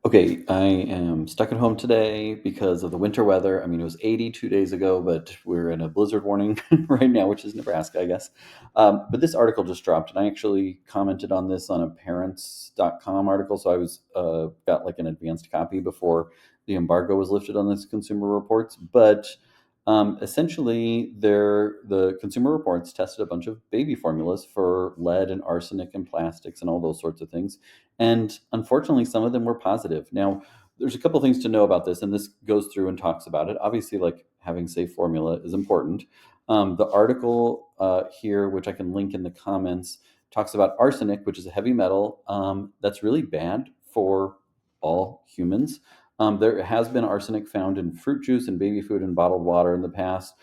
Okay, I am stuck at home today because of the winter weather. I mean, it was 80 2 days ago, but we're in a blizzard warning right now, which is Nebraska, I guess. But this article just dropped, and I actually commented on this on a parents.com article. So I was got like an advanced copy before the embargo was lifted on this Consumer Reports. But essentially, the Consumer Reports tested a bunch of baby formulas for lead and arsenic and plastics and all those sorts of things, and unfortunately, some of them were positive. Now, there's a couple things to know about this, and this goes through and talks about it. Obviously, like having safe formula is important. The article here, which I can link in the comments, talks about arsenic, which is a heavy metal that's really bad for all humans. There has been arsenic found in fruit juice and baby food and bottled water in the past.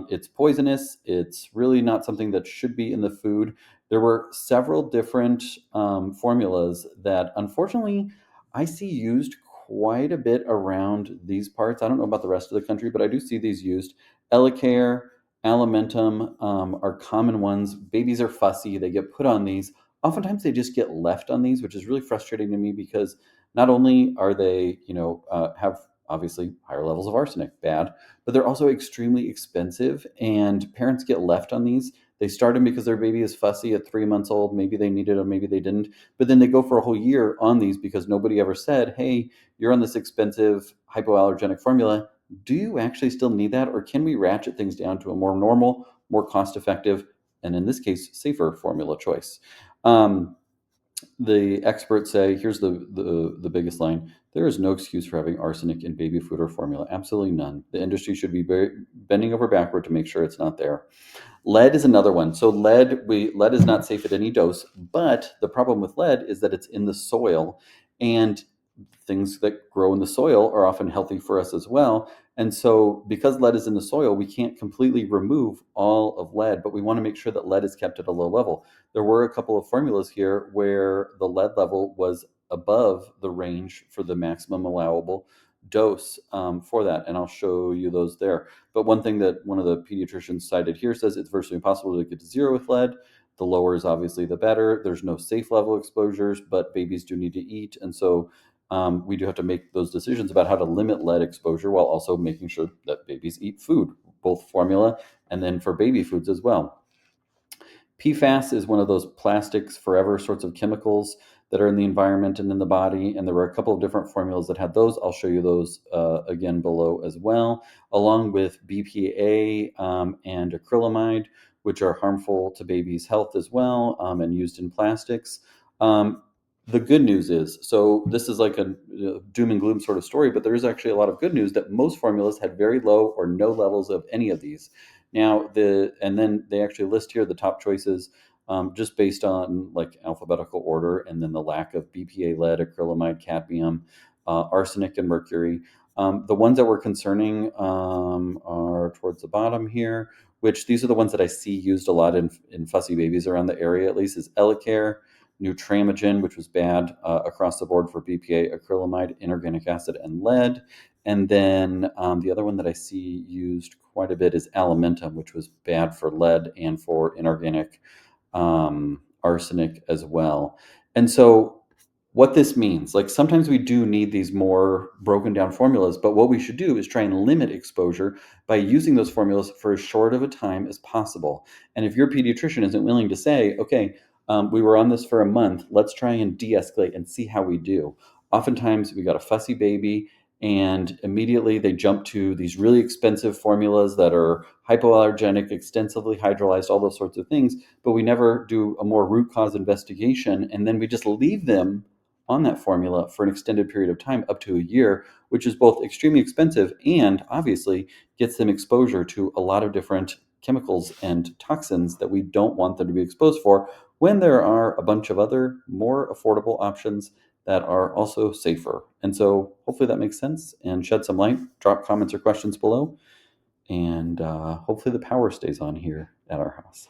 It's poisonous. It's really not something that should be in the food. There were several different formulas that unfortunately I see used quite a bit around these parts. I don't know about the rest of the country, but I do see these used. Elicare, Alimentum are common ones. Babies are fussy. They get put on these. Oftentimes they just get left on these, which is really frustrating to me because not only are they, have obviously higher levels of arsenic, bad, but they're also extremely expensive and parents get left on these. They start them because their baby is fussy at 3 months old. Maybe they needed them, maybe they didn't. But then they go for a whole year on these because nobody ever said, hey, you're on this expensive hypoallergenic formula. Do you actually still need that? Or can we ratchet things down to a more normal, more cost effective, and in this case, safer formula choice? Um, the experts say, here's the biggest line: there is no excuse for having arsenic in baby food or formula. Absolutely none. The industry should be bending over backward to make sure it's not there. Lead is another one. So lead is not safe at any dose, but the problem with lead is that it's in the soil, and things that grow in the soil are often healthy for us as well. And so because lead is in the soil, we can't completely remove all of lead, but we want to make sure that lead is kept at a low level. There were a couple of formulas here where the lead level was above the range for the maximum allowable dose for that, and I'll show you those there. But one thing that one of the pediatricians cited here says it's virtually impossible to get to zero with lead. The lower is obviously the better. There's no safe level exposures, but babies do need to eat. And so we do have to make those decisions about how to limit lead exposure while also making sure that babies eat food, both formula and then for baby foods as well. PFAS is one of those plastics forever sorts of chemicals that are in the environment and in the body. And there were a couple of different formulas that had those. I'll show you those again below as well, along with BPA and acrylamide, which are harmful to babies' health as well and used in plastics. The good news is, so this is like a doom and gloom sort of story, but there is actually a lot of good news that most formulas had very low or no levels of any of these. Now and then they actually list here the top choices just based on like alphabetical order, and then the lack of BPA, lead, acrylamide, cadmium, arsenic, and mercury. The ones that were concerning are towards the bottom here, which these are the ones that I see used a lot in fussy babies around the area, at least, is Elicare, Nutramigen, which was bad across the board for BPA, acrylamide, inorganic acid, and lead. And then the other one that I see used quite a bit is Alimentum, which was bad for lead and for inorganic arsenic as well. And so what this means, like sometimes we do need these more broken down formulas, but what we should do is try and limit exposure by using those formulas for as short of a time as possible. And if your pediatrician isn't willing to say, okay, we were on this for a month, let's try and de-escalate and see how we do. Oftentimes we got a fussy baby and immediately they jump to these really expensive formulas that are hypoallergenic, extensively hydrolyzed, all those sorts of things, but we never do a more root cause investigation, and then we just leave them on that formula for an extended period of time, up to a year, which is both extremely expensive and obviously gets them exposure to a lot of different chemicals and toxins that we don't want them to be exposed for, when there are a bunch of other more affordable options that are also safer. And so hopefully that makes sense and shed some light. Drop comments or questions below. And hopefully the power stays on here at our house.